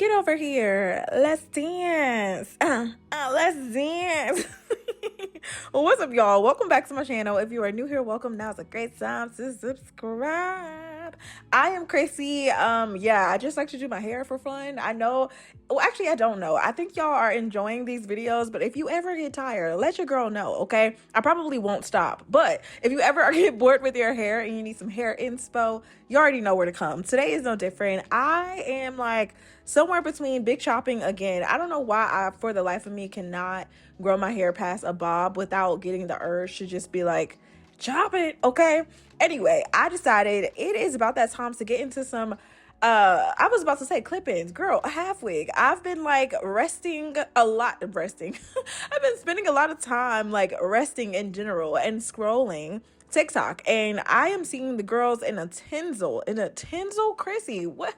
Get over here. Let's dance. Let's dance. Well, what's up, y'all? Welcome back to my channel. If you are new here, welcome. Now's a great time to subscribe. I am Chrissy. Yeah, I just like to do my hair for fun. I know. Well, actually, I don't know. I think y'all are enjoying these videos, but if you ever get tired, let your girl know, okay? I probably won't stop, but if you ever get bored with your hair and you need some hair inspo, you already know where to come. Today is no different. I am like somewhere between big chopping again. I don't know why I, for the life of me, cannot grow my hair past a bob without getting the urge to just be like, chop it, okay? Anyway, I decided it is about that time to get into some I was about to say clip-ins. Girl, a half wig. I've been like resting. I've been spending a lot of time like resting in general and scrolling TikTok, and I am seeing the girls in a tinsel, Chrissy. What?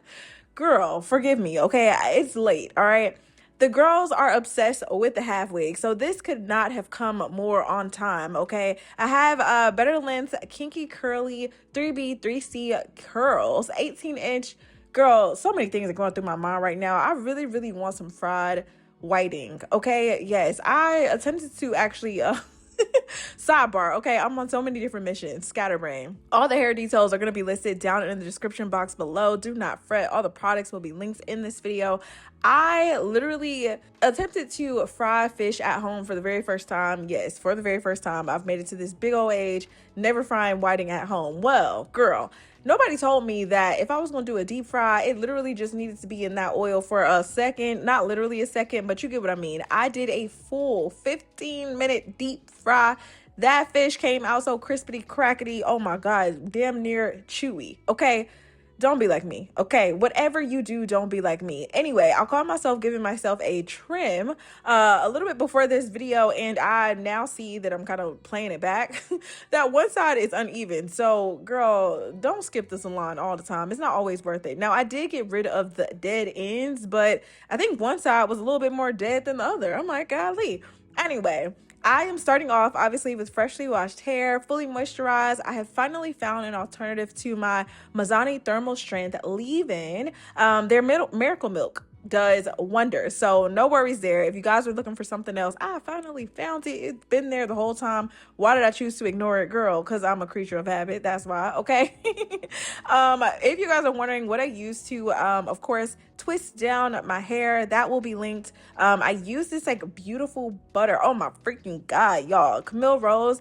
Girl, forgive me, okay? It's late, all right? The girls are obsessed with the half wig, so this could not have come more on time, okay? I have BetterLength Kinky Curly 3B 3C curls, 18-inch. Girl, so many things are going through my mind right now. I really, really want some fried whiting, okay? Yes, I attempted to actually... sidebar, okay, I'm on so many different missions, scatterbrain. All the hair details are going to be listed down in the description box below. Do not fret, all the products will be linked in this video. I literally attempted to fry fish at home for the very first time. Yes, for the very first time. I've made it to this big old age, never frying whiting at home. Well, girl, nobody told me that if I was going to do a deep fry, it literally just needed to be in that oil for a second. Not literally a second, but you get what I mean. I did a full 15-minute deep fry. That fish came out so crispity crackety. Oh my God, damn near chewy. Okay, don't be like me. Okay, whatever you do, don't be like me. Anyway, I'll call myself giving myself a trim a little bit before this video, and I now see that I'm kind of playing it back. That one side is uneven. So girl, don't skip the salon all the time. It's not always worth it. Now, I did get rid of the dead ends, but I think one side was a little bit more dead than the other. I'm like, golly. Anyway, I am starting off obviously with freshly washed hair, fully moisturized. I have finally found an alternative to my Mazzani Thermal Strength leave-in. Their Miracle Milk does wonders, so no worries there. If you guys are looking for something else, I finally found it. It's been there the whole time. Why did I choose to ignore it, girl? Because I'm a creature of habit. That's why. Okay. If you guys are wondering what I use to of course twist down my hair, that will be linked. I use this like beautiful butter. Oh my freaking God, y'all. Camille Rose,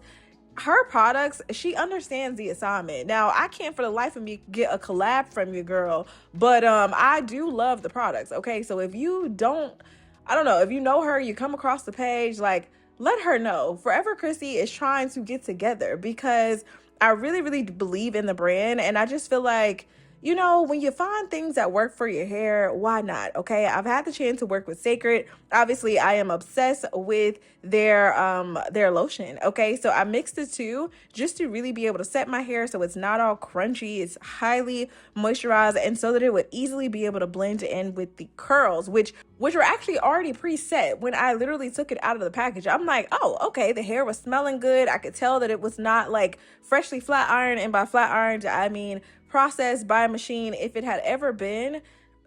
her products, she understands the assignment. Now, I can't for the life of me get a collab from your girl, but I do love the products, okay? So if you don't, I don't know, if you know her, you come across the page, like, let her know. Forever Chrissy is trying to get together because I really, really believe in the brand, and I just feel like, you know, when you find things that work for your hair, why not? Okay, I've had the chance to work with Sacred. Obviously, I am obsessed with their lotion. Okay, so I mixed the two just to really be able to set my hair so it's not all crunchy. It's highly moisturized, and so that it would easily be able to blend in with the curls, which were actually already preset when I literally took it out of the package. I'm like, oh, okay, the hair was smelling good. I could tell that it was not like freshly flat ironed, and by flat ironed, I mean processed by a machine. If it had ever been,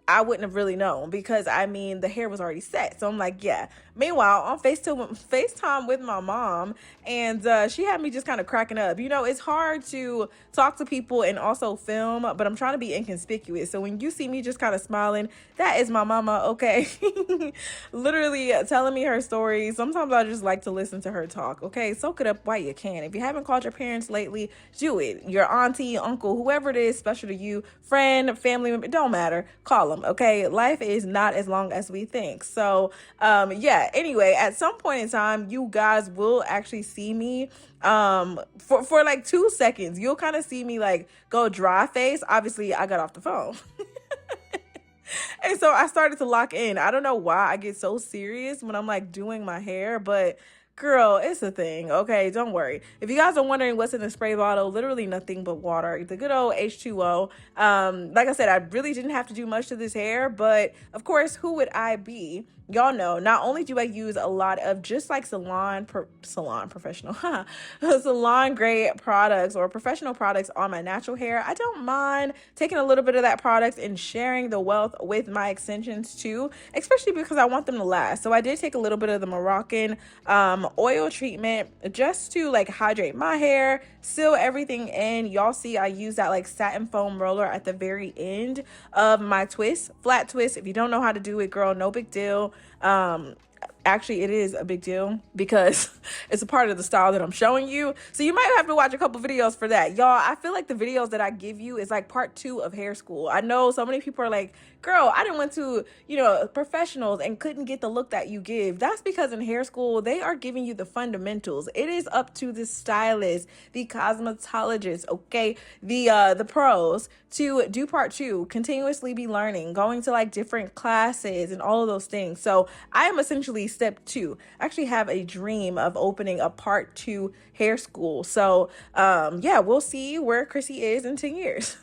I wouldn't have really known because I mean the hair was already set. So I'm like, yeah. Meanwhile, on FaceTime with my mom, and she had me just kind of cracking up. You know, it's hard to talk to people and also film, but I'm trying to be inconspicuous. So when you see me just kind of smiling, that is my mama, okay? Literally telling me her stories. Sometimes I just like to listen to her talk, okay? Soak it up while you can. If you haven't called your parents lately, do it. Your auntie, uncle, whoever it is special to you, friend, family member, don't matter. Call them, okay? Life is not as long as we think. So, yeah. Anyway, at some point in time, you guys will actually see me for like 2 seconds. You'll kind of see me like go dry face. Obviously, I got off the phone. And so I started to lock in. I don't know why I get so serious when I'm like doing my hair, but Girl, it's a thing. Okay, don't worry. If you guys are wondering what's in the spray bottle, literally nothing but water. The good old H2O. Like I said, I really didn't have to do much to this hair, but of course, who would I be? Y'all know, not only do I use a lot of just like salon professional, salon grade products or professional products on my natural hair, I don't mind taking a little bit of that product and sharing the wealth with my extensions too, especially because I want them to last. So I did take a little bit of the Moroccan oil treatment just to like hydrate my hair, seal everything in. Y'all see I use that like satin foam roller at the very end of my twist, flat twist. If you don't know how to do it, girl, no big deal. Actually, it is a big deal because it's a part of the style that I'm showing you. So you might have to watch a couple videos for that. Y'all, I feel like the videos that I give you is like part 2 of hair school. I know so many people are like, girl, I didn't went to, professionals and couldn't get the look that you give. That's because in hair school, they are giving you the fundamentals. It is up to the stylist, the cosmetologist, okay, the pros to do part 2, continuously be learning, going to like different classes and all of those things. So I am essentially step 2. I actually have a dream of opening a part 2 hair school. So yeah, we'll see where Chrissy is in 10 years.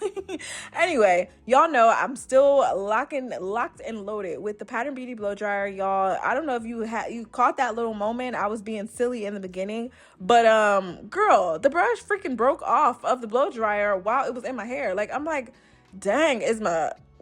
Anyway, y'all know I'm still locked and loaded with the Pattern Beauty blow dryer, y'all. I don't know if you caught that little moment. I was being silly in the beginning, but girl, the brush freaking broke off of the blow dryer while it was in my hair. Like, I'm like, dang,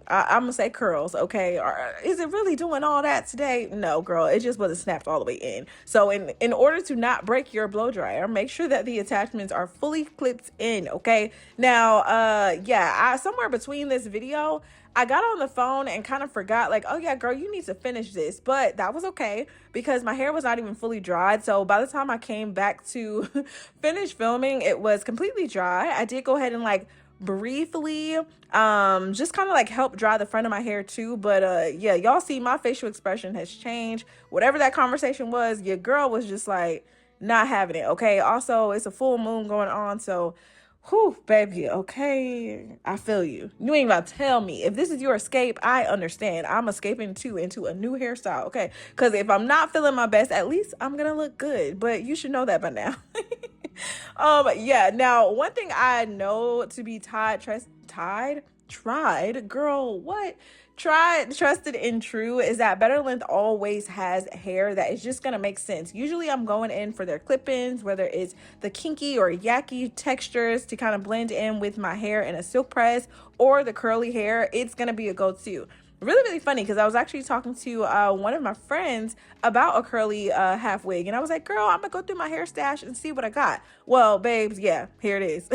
I'm gonna say curls, okay? Or is it really doing all that today? No, girl, it just wasn't snapped all the way in. So in order to not break your blow dryer, make sure that the attachments are fully clipped in, okay? Now, yeah, somewhere between this video, I got on the phone and kind of forgot, like, oh yeah, girl, you need to finish this. But that was okay because my hair was not even fully dried. So by the time I came back to finish filming, it was completely dry. I did go ahead and like briefly just kind of like help dry the front of my hair too, but yeah, y'all see my facial expression has changed. Whatever that conversation was, your girl was just like not having it, okay? Also, it's a full moon going on, so whew, baby, okay, I feel you. You ain't about to tell me if this is your escape. I understand. I'm escaping too into a new hairstyle, okay? Because if I'm not feeling my best, at least I'm gonna look good, but you should know that by now. Yeah, now one thing I know to be trusted and true is that BetterLength always has hair that is just gonna make sense. Usually I'm going in for their clip-ins, whether it's the Kinky or Yaki textures to kind of blend in with my hair in a silk press, or the curly hair. It's gonna be a go-to. Really funny because I was actually talking to one of my friends about a curly half wig, and I was like, girl, I'm gonna go through my hair stash and see what I got. Well, babes, yeah, here it is.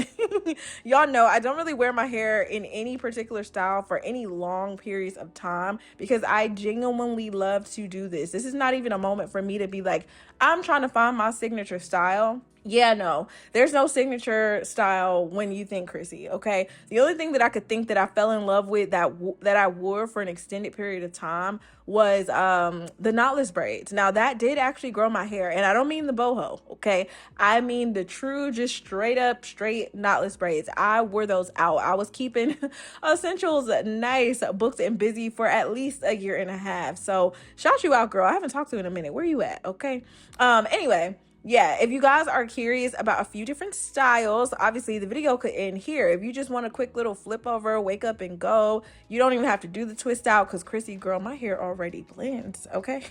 Y'all know I don't really wear my hair in any particular style for any long periods of time because I genuinely love to do this. This is not even a moment for me to be like, I'm trying to find my signature style. Yeah, no, there's no signature style when you think Chrissy, okay? The only thing that I could think that I fell in love with that I wore for an extended period of time was the knotless braids. Now, that did actually grow my hair, and I don't mean the boho, okay? I mean the true, just straight knotless braids. I wore those out. I was keeping Essentials nice, booked and busy for at least a year and a half. So, shout you out, girl. I haven't talked to you in a minute. Where you at, okay? Anyway, yeah, if you guys are curious about a few different styles, obviously the video could end here. If you just want a quick little flip over, wake up and go, you don't even have to do the twist out because Chrissy, girl, my hair already blends, okay?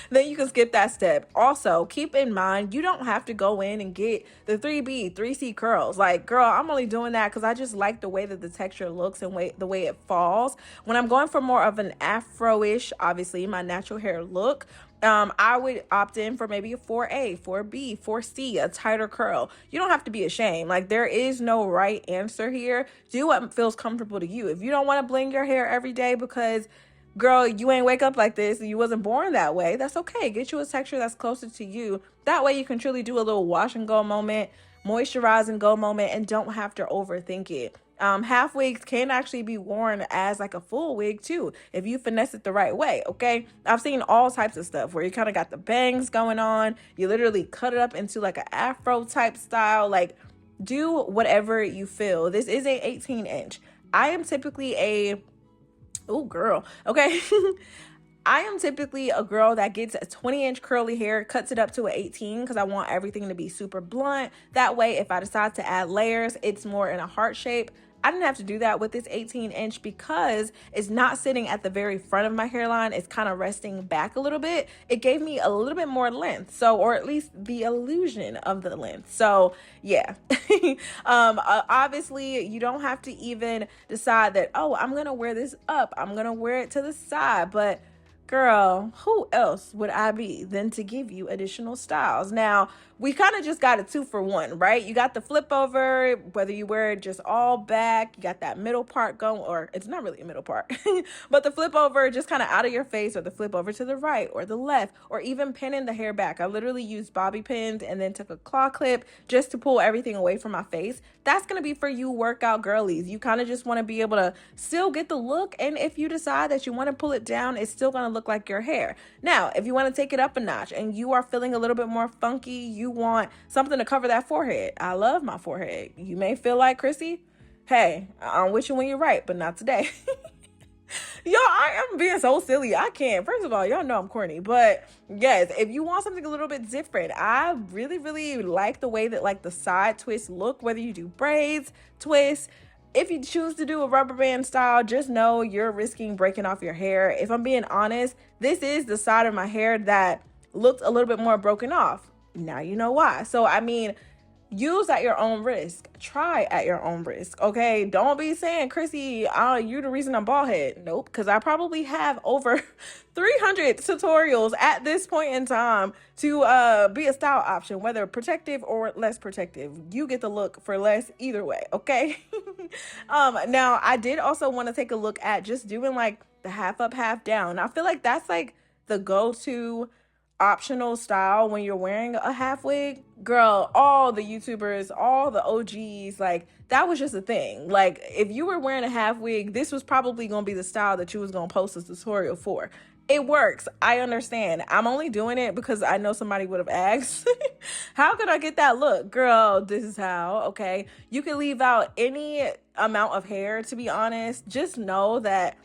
Then you can skip that step. Also, keep in mind, you don't have to go in and get the 3B, 3C curls. Like, girl, I'm only doing that because I just like the way that the texture looks and the way it falls. When I'm going for more of an afro-ish, obviously, my natural hair look, I would opt in for maybe a 4A, 4B, 4C, a tighter curl. You don't have to be ashamed. Like, there is no right answer here. Do what feels comfortable to you. If you don't want to bling your hair every day because, girl, you ain't wake up like this and you wasn't born that way, that's okay. Get you a texture that's closer to you. That way you can truly do a little wash and go moment, moisturize and go moment, and don't have to overthink it. Half wigs can actually be worn as like a full wig too if you finesse it the right way, okay? I've seen all types of stuff where you kind of got the bangs going on, you literally cut it up into like an afro type style. Like, do whatever you feel. This is a 18-inch. I am typically oh girl, okay. I am typically a girl that gets a 20-inch curly hair, cuts it up to an 18 because I want everything to be super blunt. That way, if I decide to add layers, it's more in a heart shape. I didn't have to do that with this 18-inch because it's not sitting at the very front of my hairline. It's kind of resting back a little bit. It gave me a little bit more length, so, or at least the illusion of the length. So yeah. Obviously you don't have to even decide that, oh, I'm gonna wear this up, I'm gonna wear it to the side, but girl, who else would I be than to give you additional styles? Now, we kind of just got a 2-for-1, right? You got the flip over, whether you wear it just all back, you got that middle part going, or it's not really a middle part, but the flip over just kind of out of your face, or the flip over to the right or the left, or even pinning the hair back. I literally used bobby pins and then took a claw clip just to pull everything away from my face. That's going to be for you workout girlies. You kind of just want to be able to still get the look, and if you decide that you want to pull it down, it's still going to look like your hair. Now, if you want to take it up a notch and you are feeling a little bit more funky, you want something to cover that forehead. I love my forehead. You may feel like, Chrissy, hey, I'm with you when you're right, but not today. Y'all, I am being so silly. I can't. First of all, y'all know I'm corny, but yes, if you want something a little bit different, I really, really like the way that like the side twists look, whether you do braids, twists. If you choose to do a rubber band style, just know you're risking breaking off your hair. If I'm being honest, this is the side of my hair that looked a little bit more broken off. Now you know why. So, I mean, use at your own risk. Try at your own risk, okay? Don't be saying, Chrissy, you're the reason I'm bald head. Nope, because I probably have over 300 tutorials at this point in time to be a style option, whether protective or less protective. You get the look for less either way, okay? Now, I did also want to take a look at just doing like the half up, half down. I feel like that's like the go-to optional style when you're wearing a half wig. Girl, all the YouTubers, all the OGs, like that was just a thing. Like if you were wearing a half wig, this was probably gonna be the style that you was gonna post a tutorial for. It works. I understand. I'm only doing it because I know somebody would have asked, how could I get that look? Girl, this is how, okay? You can leave out any amount of hair, to be honest. Just know that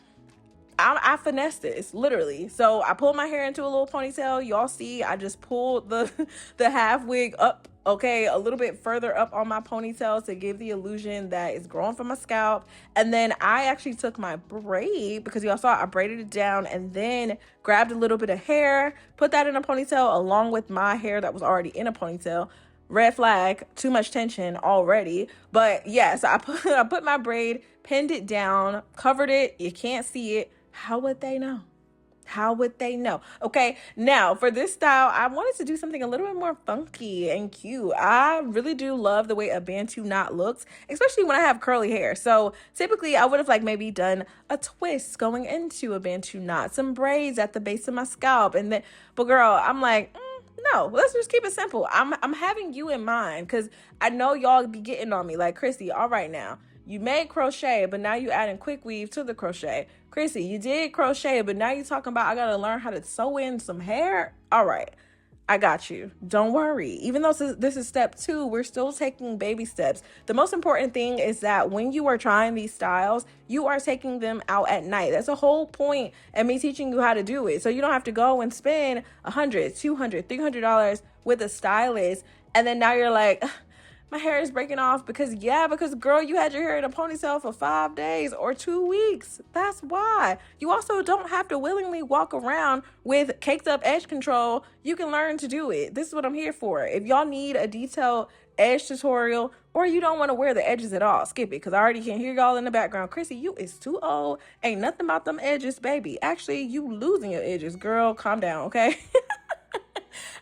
I finessed this, literally. So I pulled my hair into a little ponytail. Y'all see, I just pulled the half wig up, okay, a little bit further up on my ponytail to give the illusion that it's growing from my scalp. And then I actually took my braid, because y'all saw I braided it down, and then grabbed a little bit of hair, put that in a ponytail along with my hair that was already in a ponytail. Red flag, too much tension already. But yes, I put my braid, pinned it down, covered it. You can't see it. How would they know? How would they know? Okay, now for this style, I wanted to do something a little bit more funky and cute. I really do love the way a bantu knot looks, especially when I have curly hair. So typically I would have like maybe done a twist going into a bantu knot, some braids at the base of my scalp. And then, but girl, I'm like, no, let's just keep it simple. I'm having you in mind, because I know y'all be getting on me like, Chrissy, all right now, you made crochet, but now you adding quick weave to the crochet. Chrissy, you did crochet, but now you're talking about I gotta learn how to sew in some hair. All right, I got you. Don't worry. Even though this is step 2, we're still taking baby steps. The most important thing is that when you are trying these styles, you are taking them out at night. That's the whole point of me teaching you how to do it. So you don't have to go and spend $100, $200, $300 with a stylist, and then now you're like, my hair is breaking off because girl, you had your hair in a ponytail for 5 days or 2 weeks. That's why. You also don't have to willingly walk around with caked up edge control. You can learn to do it. This is what I'm here for. If y'all need a detailed edge tutorial, or you don't want to wear the edges at all, skip it, because I already can hear y'all in the background. Chrissy, you is too old. Ain't nothing about them edges, baby. Actually, you losing your edges. Girl, calm down, okay?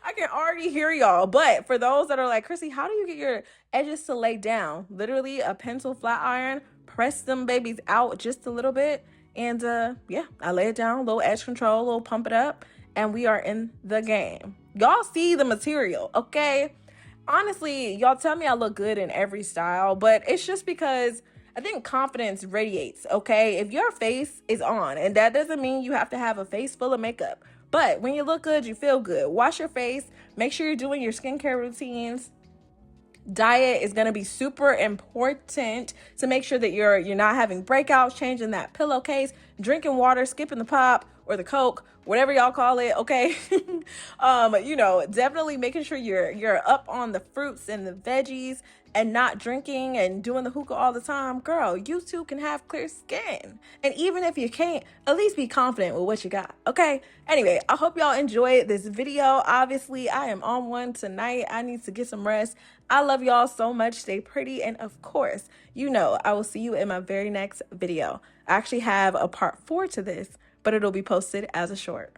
I can already hear y'all. But for those that are like, Chrissy, how do you get your edges to lay down? Literally a pencil flat iron, press them babies out just a little bit. And yeah, I lay it down, a little edge control, a little pump it up, and we are in the game. Y'all see the material, okay? Honestly, y'all tell me I look good in every style, but it's just because I think confidence radiates, okay? If your face is on, and that doesn't mean you have to have a face full of makeup, but when you look good, you feel good. Wash your face. Make sure you're doing your skincare routines. Diet is going to be super important to make sure that you're not having breakouts, changing that pillowcase, drinking water, skipping the pop, or the Coke, whatever y'all call it, okay? You know, definitely making sure you're up on the fruits and the veggies and not drinking and doing the hookah all the time. Girl, you too can have clear skin. And even if you can't, at least be confident with what you got, okay? Anyway, I hope y'all enjoyed this video. Obviously, I am on one tonight. I need to get some rest. I love y'all so much. Stay pretty. And of course, you know, I will see you in my very next video. I actually have a part 4 to this, but it'll be posted as a short.